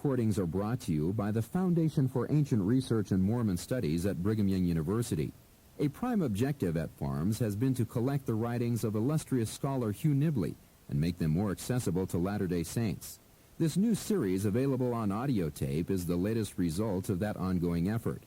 recordings are brought to you by the Foundation for Ancient Research and Mormon Studies at Brigham Young University. A prime objective at FARMS has been to collect the writings of illustrious scholar Hugh Nibley and make them more accessible to Latter-day Saints. This new series, available on audio tape, is the latest result of that ongoing effort.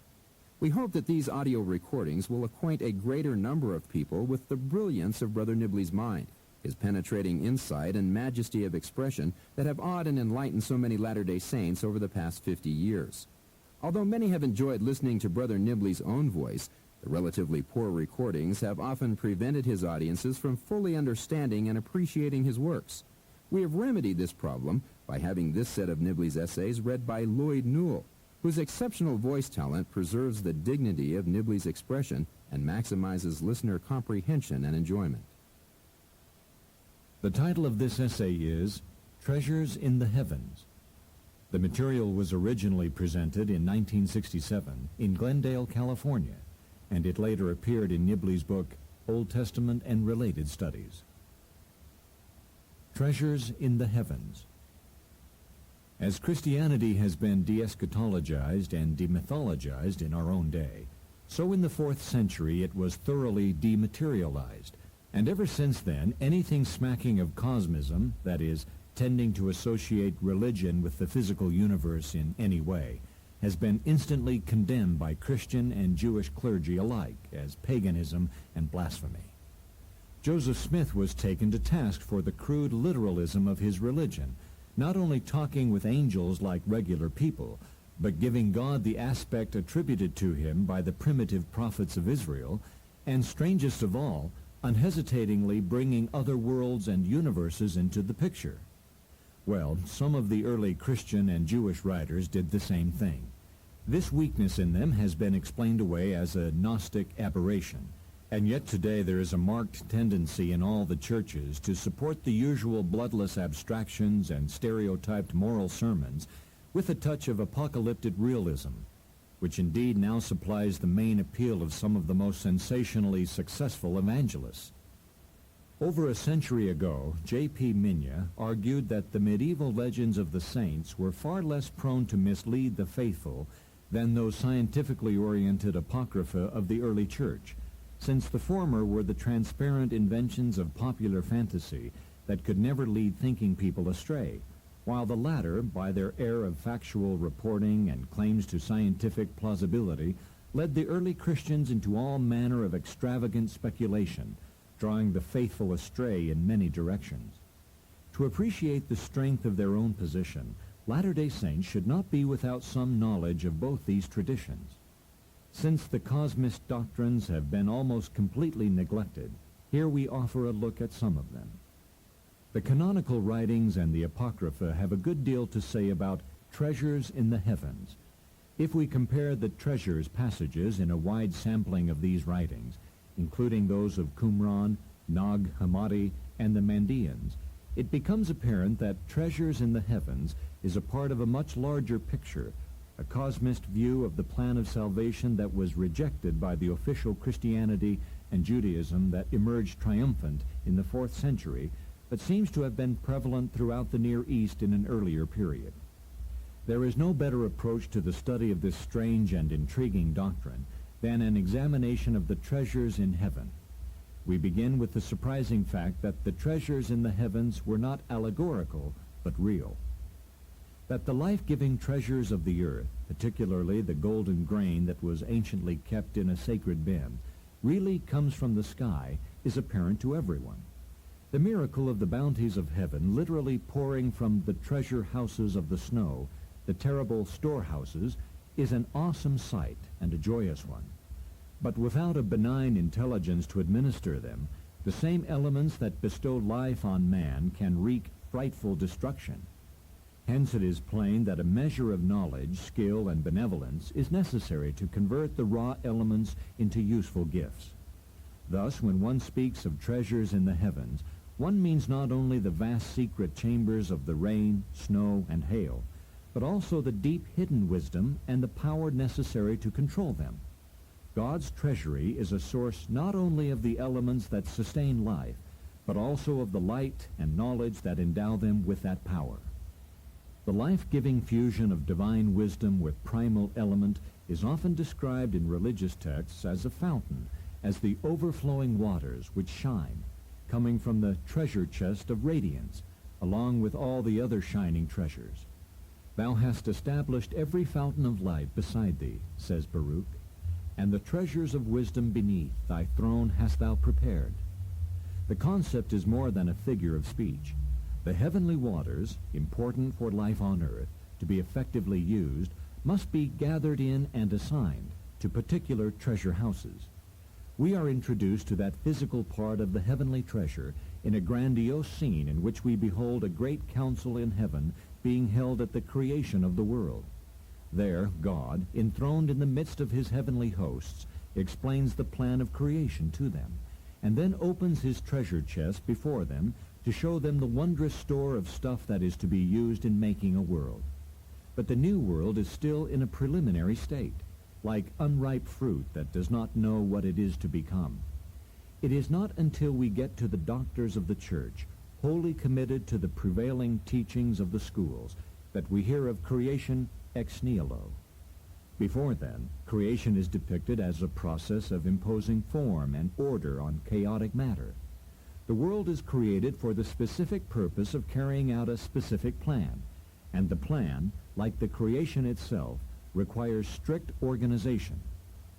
We hope that these audio recordings will acquaint a greater number of people with the brilliance of Brother Nibley's mind, his penetrating insight and majesty of expression that have awed and enlightened so many Latter-day Saints over the past 50 years. Although many have enjoyed listening to Brother Nibley's own voice, the relatively poor recordings have often prevented his audiences from fully understanding and appreciating his works. We have remedied this problem by having this set of Nibley's essays read by Lloyd Newell, whose exceptional voice talent preserves the dignity of Nibley's expression and maximizes listener comprehension and enjoyment. The title of this essay is Treasures in the Heavens. The material was originally presented in 1967 in Glendale, California, and it later appeared in Nibley's book, Old Testament and Related Studies. Treasures in the Heavens. As Christianity has been de-eschatologized and demythologized in our own day, so in the 4th century it was thoroughly dematerialized. And ever since then, anything smacking of cosmism, that is, tending to associate religion with the physical universe in any way, has been instantly condemned by Christian and Jewish clergy alike as paganism and blasphemy. Joseph Smith was taken to task for the crude literalism of his religion, not only talking with angels like regular people, but giving God the aspect attributed to him by the primitive prophets of Israel, and strangest of all, unhesitatingly bringing other worlds and universes into the picture. Well, some of the early Christian and Jewish writers did the same thing. This weakness in them has been explained away as a gnostic aberration, and yet today there is a marked tendency in all the churches to support the usual bloodless abstractions and stereotyped moral sermons with a touch of apocalyptic realism, which indeed now supplies the main appeal of some of the most sensationally successful evangelists. Over a century ago, J.P. Minya argued that the medieval legends of the saints were far less prone to mislead the faithful than those scientifically oriented apocrypha of the early church, since the former were the transparent inventions of popular fantasy that could never lead thinking people astray, while the latter, by their air of factual reporting and claims to scientific plausibility, led the early Christians into all manner of extravagant speculation, drawing the faithful astray in many directions. To appreciate the strength of their own position, Latter-day Saints should not be without some knowledge of both these traditions. Since the cosmist doctrines have been almost completely neglected, here we offer a look at some of them. The canonical writings and the Apocrypha have a good deal to say about treasures in the heavens. If we compare the treasures passages in a wide sampling of these writings, including those of Qumran, Nag Hammadi, and the Mandeans, it becomes apparent that treasures in the heavens is a part of a much larger picture, a cosmist view of the plan of salvation that was rejected by the official Christianity and Judaism that emerged triumphant in the 4th century, but seems to have been prevalent throughout the Near East in an earlier period. There is no better approach to the study of this strange and intriguing doctrine than an examination of the treasures in heaven. We begin with the surprising fact that the treasures in the heavens were not allegorical, but real. That the life-giving treasures of the earth, particularly the golden grain that was anciently kept in a sacred bin, really comes from the sky is apparent to everyone. The miracle of the bounties of heaven literally pouring from the treasure houses of the snow, the terrible storehouses, is an awesome sight and a joyous one. But without a benign intelligence to administer them, the same elements that bestow life on man can wreak frightful destruction. Hence it is plain that a measure of knowledge, skill, and benevolence is necessary to convert the raw elements into useful gifts. Thus, when one speaks of treasures in the heavens, one means not only the vast secret chambers of the rain, snow, and hail, but also the deep hidden wisdom and the power necessary to control them. God's treasury is a source not only of the elements that sustain life, but also of the light and knowledge that endow them with that power. The life-giving fusion of divine wisdom with primal element is often described in religious texts as a fountain, as the overflowing waters which shine, coming from the treasure chest of radiance, along with all the other shining treasures. Thou hast established every fountain of light beside thee, says Baruch, and the treasures of wisdom beneath thy throne hast thou prepared. The concept is more than a figure of speech. The heavenly waters, important for life on earth, to be effectively used, must be gathered in and assigned to particular treasure houses. We are introduced to that physical part of the heavenly treasure in a grandiose scene in which we behold a great council in heaven being held at the creation of the world. There, God, enthroned in the midst of his heavenly hosts, explains the plan of creation to them, and then opens his treasure chest before them to show them the wondrous store of stuff that is to be used in making a world. But the new world is still in a preliminary state, like unripe fruit that does not know what it is to become. It is not until we get to the doctors of the church, wholly committed to the prevailing teachings of the schools, that we hear of creation ex nihilo. Before then, creation is depicted as a process of imposing form and order on chaotic matter. The world is created for the specific purpose of carrying out a specific plan, and the plan, like the creation itself, requires strict organization.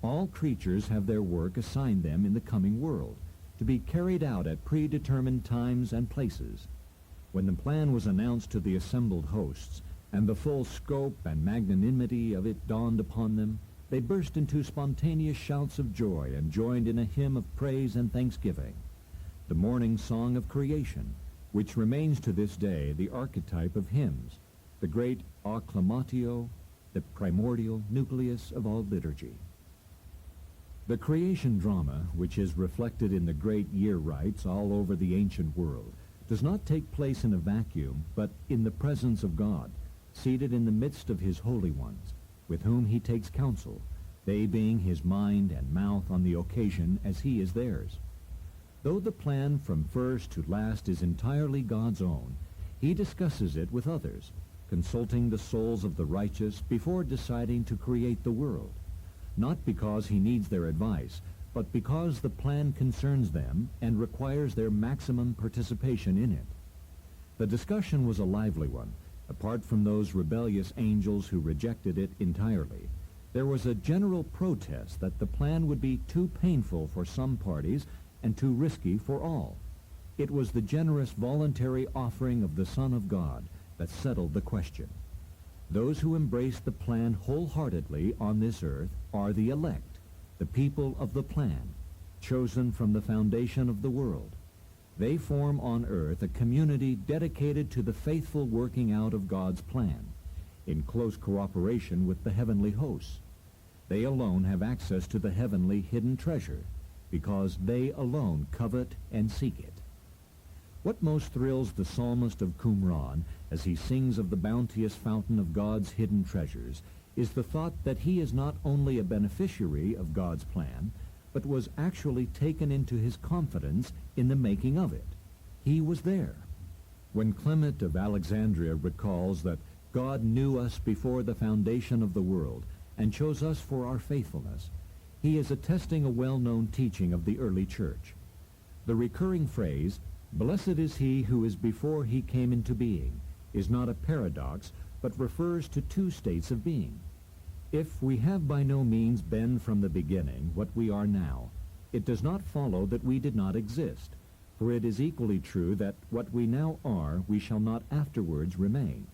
All creatures have their work assigned them in the coming world, to be carried out at predetermined times and places. When the plan was announced to the assembled hosts, and the full scope and magnanimity of it dawned upon them, they burst into spontaneous shouts of joy and joined in a hymn of praise and thanksgiving, the morning song of creation, which remains to this day the archetype of hymns, the great acclamatio, the primordial nucleus of all liturgy. The creation drama, which is reflected in the great year rites all over the ancient world, does not take place in a vacuum, but in the presence of God, seated in the midst of his holy ones, with whom he takes counsel, they being his mind and mouth on the occasion as he is theirs. Though the plan from first to last is entirely God's own, he discusses it with others, consulting the souls of the righteous before deciding to create the world, not because he needs their advice, but because the plan concerns them and requires their maximum participation in it. The discussion was a lively one. Apart from those rebellious angels who rejected it entirely, there was a general protest that the plan would be too painful for some parties and too risky for all. It was the generous voluntary offering of the Son of God that settled the question. Those who embrace the plan wholeheartedly on this earth are the elect, the people of the plan, chosen from the foundation of the world. They form on earth a community dedicated to the faithful working out of God's plan, in close cooperation with the heavenly hosts. They alone have access to the heavenly hidden treasure, because they alone covet and seek it. What most thrills the psalmist of Qumran as he sings of the bounteous fountain of God's hidden treasures is the thought that he is not only a beneficiary of God's plan, but was actually taken into his confidence in the making of it. He was there. When Clement of Alexandria recalls that God knew us before the foundation of the world and chose us for our faithfulness, he is attesting a well-known teaching of the early church. The recurring phrase, "Blessed is he who is before he came into being," is not a paradox, but refers to two states of being. If we have by no means been from the beginning what we are now, it does not follow that we did not exist, for it is equally true that what we now are, we shall not afterwards remain.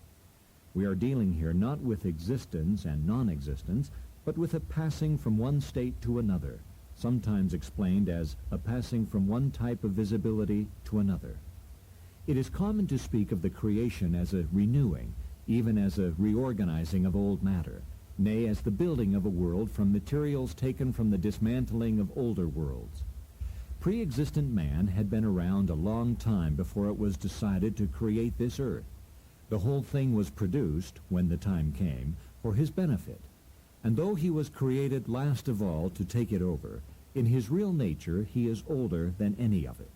We are dealing here not with existence and non-existence, but with a passing from one state to another, sometimes explained as a passing from one type of visibility to another. It is common to speak of the creation as a renewing, even as a reorganizing of old matter, nay, as the building of a world from materials taken from the dismantling of older worlds. Pre-existent man had been around a long time before it was decided to create this earth. The whole thing was produced, when the time came, for his benefit. And though he was created last of all to take it over, in his real nature he is older than any of it.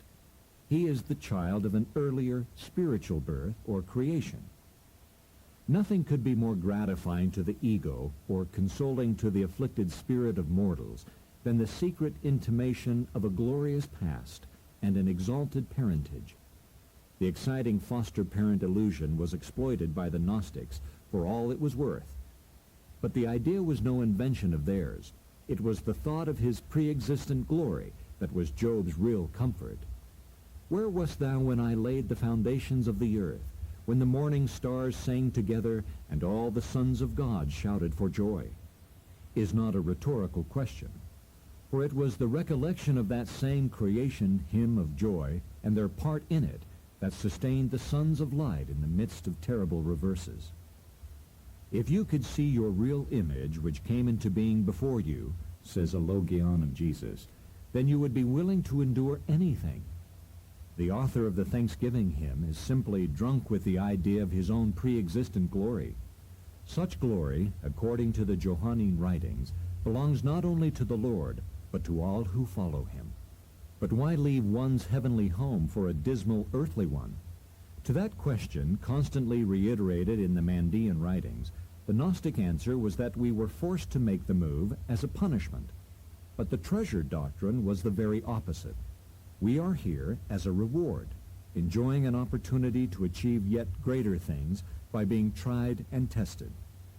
He is the child of an earlier spiritual birth or creation. Nothing could be more gratifying to the ego or consoling to the afflicted spirit of mortals than the secret intimation of a glorious past and an exalted parentage. The exciting foster parent illusion was exploited by the Gnostics for all it was worth. But the idea was no invention of theirs. It was the thought of his pre-existent glory that was Job's real comfort. Where wast thou when I laid the foundations of the earth, when the morning stars sang together and all the sons of God shouted for joy? Is not a rhetorical question, for it was the recollection of that same creation hymn of joy and their part in it that sustained the sons of light in the midst of terrible reverses. If you could see your real image which came into being before you, says a Logion of Jesus, then you would be willing to endure anything. The author of the Thanksgiving hymn is simply drunk with the idea of his own pre-existent glory. Such glory, according to the Johannine writings, belongs not only to the Lord, but to all who follow him. But why leave one's heavenly home for a dismal earthly one? To that question, constantly reiterated in the Mandean writings, the Gnostic answer was that we were forced to make the move as a punishment. But the treasure doctrine was the very opposite. We are here as a reward, enjoying an opportunity to achieve yet greater things by being tried and tested,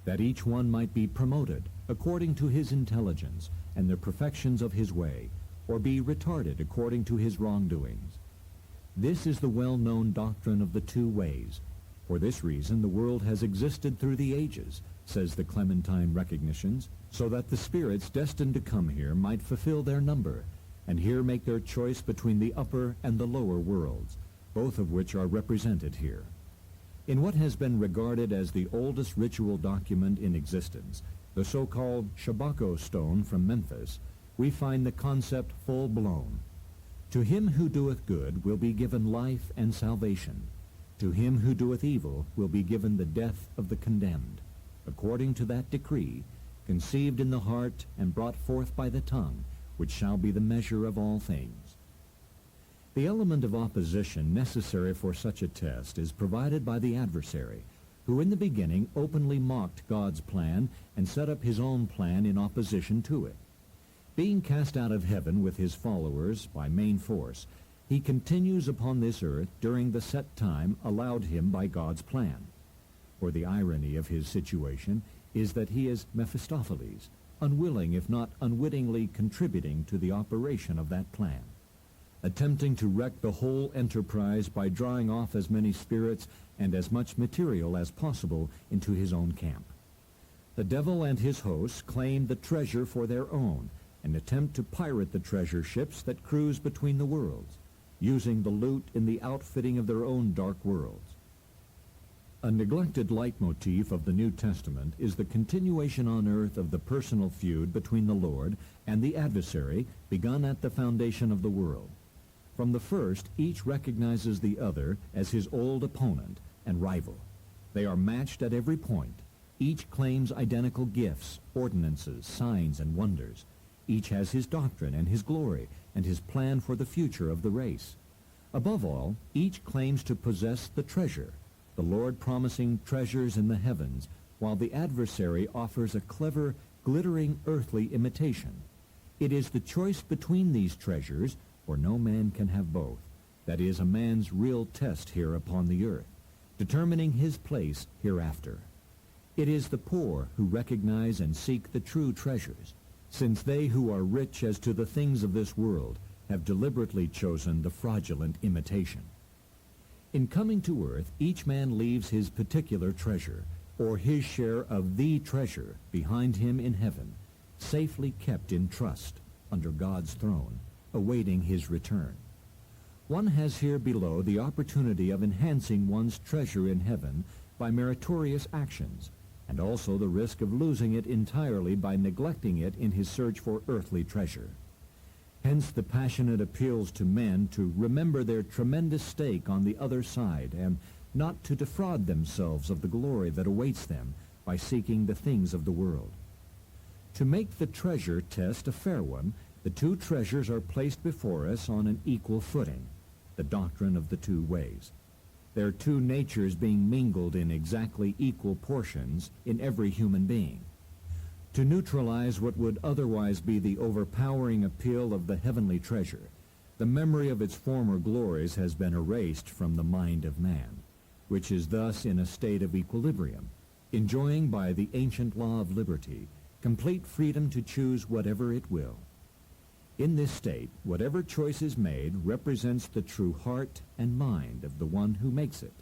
that each one might be promoted according to his intelligence and the perfections of his way, or be retarded according to his wrongdoings. This is the well-known doctrine of the two ways. For this reason the world has existed through the ages, says the Clementine Recognitions, so that the spirits destined to come here might fulfill their number, and here make their choice between the upper and the lower worlds, both of which are represented here. In what has been regarded as the oldest ritual document in existence, the so-called Shabako stone from Memphis, we find the concept full-blown. To him who doeth good will be given life and salvation. To him who doeth evil will be given the death of the condemned, according to that decree, conceived in the heart and brought forth by the tongue, which shall be the measure of all things. The element of opposition necessary for such a test is provided by the adversary, who in the beginning openly mocked God's plan and set up his own plan in opposition to it. Being cast out of heaven with his followers by main force, he continues upon this earth during the set time allowed him by God's plan. For the irony of his situation is that he is Mephistopheles, unwilling if not unwittingly contributing to the operation of that plan, attempting to wreck the whole enterprise by drawing off as many spirits and as much material as possible into his own camp. The devil and his hosts claim the treasure for their own and attempt to pirate the treasure ships that cruise between the worlds, using the loot in the outfitting of their own dark worlds. A neglected leitmotif of the New Testament is the continuation on earth of the personal feud between the Lord and the adversary begun at the foundation of the world. From the first, each recognizes the other as his old opponent and rival. They are matched at every point. Each claims identical gifts, ordinances, signs, and wonders. Each has his doctrine and his glory and his plan for the future of the race. Above all, each claims to possess the treasure, the Lord promising treasures in the heavens, while the adversary offers a clever, glittering earthly imitation. It is the choice between these treasures, for no man can have both, that is a man's real test here upon the earth, determining his place hereafter. It is the poor who recognize and seek the true treasures, since they who are rich as to the things of this world have deliberately chosen the fraudulent imitation. In coming to earth, each man leaves his particular treasure, or his share of the treasure, behind him in heaven, safely kept in trust under God's throne, awaiting his return. One has here below the opportunity of enhancing one's treasure in heaven by meritorious actions, and also the risk of losing it entirely by neglecting it in his search for earthly treasure. Hence the passionate appeals to men to remember their tremendous stake on the other side and not to defraud themselves of the glory that awaits them by seeking the things of the world. To make the treasure test a fair one, the two treasures are placed before us on an equal footing, the doctrine of the two ways. their two natures being mingled in exactly equal portions in every human being. To neutralize what would otherwise be the overpowering appeal of the heavenly treasure, the memory of its former glories has been erased from the mind of man, which is thus in a state of equilibrium, enjoying by the ancient law of liberty complete freedom to choose whatever it will. In this state, whatever choice is made represents the true heart and mind of the one who makes it.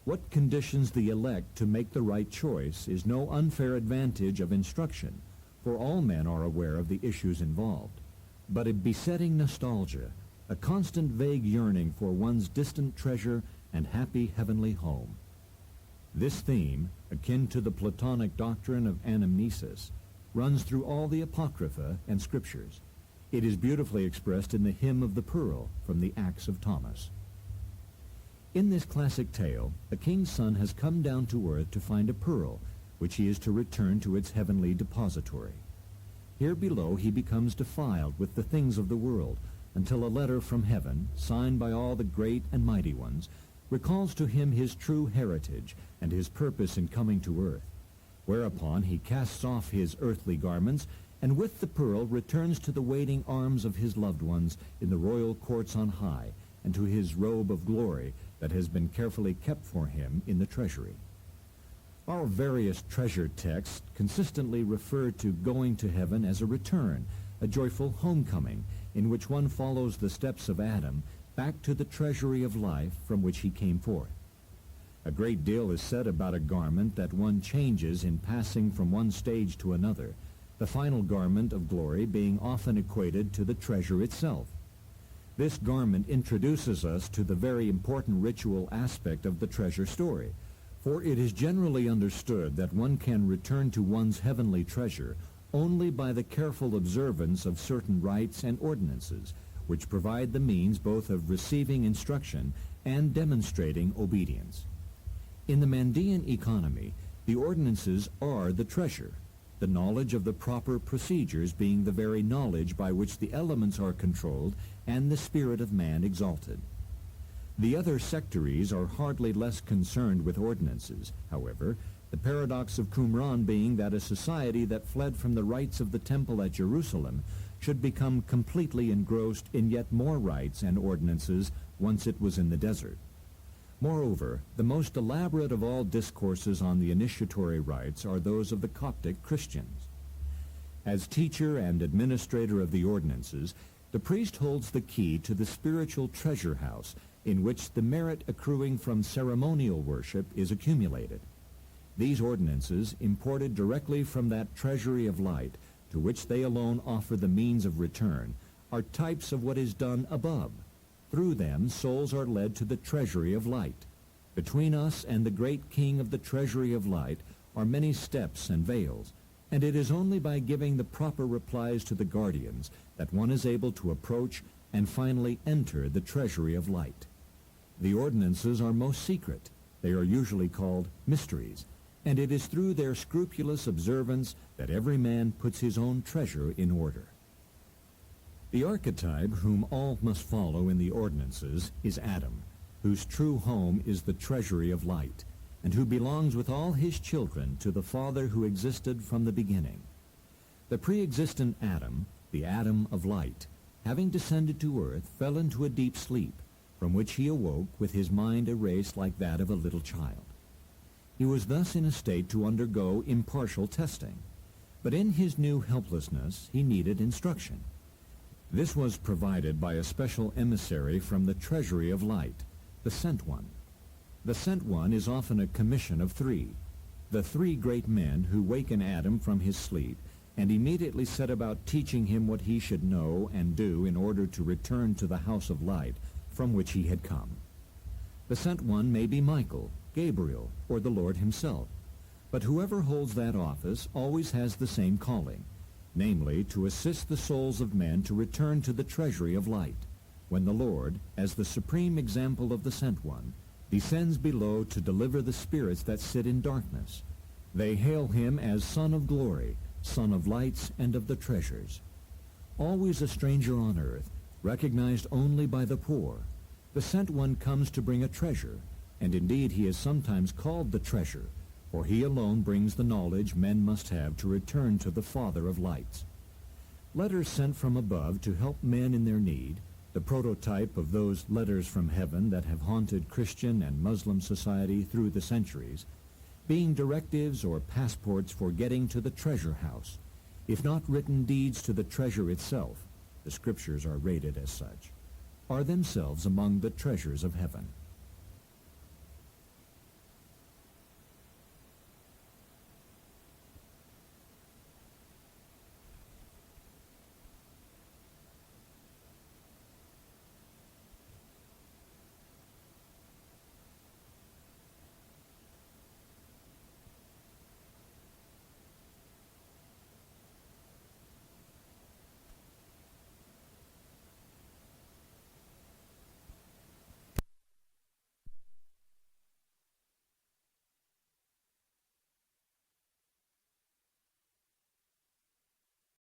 What conditions the elect to make the right choice is no unfair advantage of instruction, for all men are aware of the issues involved, but a besetting nostalgia, a constant vague yearning for one's distant treasure and happy heavenly home. This theme, akin to the Platonic doctrine of anamnesis, runs through all the apocrypha and scriptures. It is beautifully expressed in the hymn of the pearl from the Acts of Thomas. In this classic tale, a king's son has come down to earth to find a pearl, which he is to return to its heavenly depository. Here below he becomes defiled with the things of the world, until a letter from heaven, signed by all the great and mighty ones, recalls to him his true heritage and his purpose in coming to earth, whereupon he casts off his earthly garments and with the pearl returns to the waiting arms of his loved ones in the royal courts on high, and to his robe of glory that has been carefully kept for him in the treasury. Our various treasure texts consistently refer to going to heaven as a return, a joyful homecoming, in which one follows the steps of Adam back to the treasury of life from which he came forth. A great deal is said about a garment that one changes in passing from one stage to another, the final garment of glory being often equated to the treasure itself. This garment introduces us to the very important ritual aspect of the treasure story, for it is generally understood that one can return to one's heavenly treasure only by the careful observance of certain rites and ordinances, which provide the means both of receiving instruction and demonstrating obedience. In the Mandean economy, the ordinances are the treasure, the knowledge of the proper procedures being the very knowledge by which the elements are controlled and the spirit of man exalted. The other sectaries are hardly less concerned with ordinances, however, the paradox of Qumran being that a society that fled from the rites of the temple at Jerusalem should become completely engrossed in yet more rites and ordinances once it was in the desert. Moreover, the most elaborate of all discourses on the initiatory rites are those of the Coptic Christians. As teacher and administrator of the ordinances, the priest holds the key to the spiritual treasure house in which the merit accruing from ceremonial worship is accumulated. These ordinances, imported directly from that treasury of light, to which they alone offer the means of return, are types of what is done above. Through them, souls are led to the treasury of light. Between us and the great king of the treasury of light are many steps and veils, and it is only by giving the proper replies to the guardians that one is able to approach and finally enter the treasury of light. The ordinances are most secret. They are usually called mysteries, and it is through their scrupulous observance that every man puts his own treasure in order. The archetype whom all must follow in the ordinances is Adam, whose true home is the treasury of light, and who belongs with all his children to the Father who existed from the beginning. The pre-existent Adam, the Adam of light, having descended to earth, fell into a deep sleep, from which he awoke with his mind erased like that of a little child. He was thus in a state to undergo impartial testing, but in his new helplessness he needed instruction. This was provided by a special emissary from the treasury of light, the Sent One. The Sent One is often a commission of three, the three great men who waken Adam from his sleep and immediately set about teaching him what he should know and do in order to return to the house of light from which he had come. The Sent One may be Michael, Gabriel, or the Lord himself, but whoever holds that office always has the same calling, namely, to assist the souls of men to return to the treasury of light, when the Lord, as the supreme example of the Sent One, descends below to deliver the spirits that sit in darkness. They hail him as Son of Glory, Son of Lights and of the Treasures. Always a stranger on earth, recognized only by the poor, the Sent One comes to bring a treasure, and indeed he is sometimes called the treasure, for he alone brings the knowledge men must have to return to the Father of lights. Letters sent from above to help men in their need, the prototype of those letters from heaven that have haunted Christian and Muslim society through the centuries, being directives or passports for getting to the treasure house, if not written deeds to the treasure itself, the Scriptures are rated as such, are themselves among the treasures of heaven.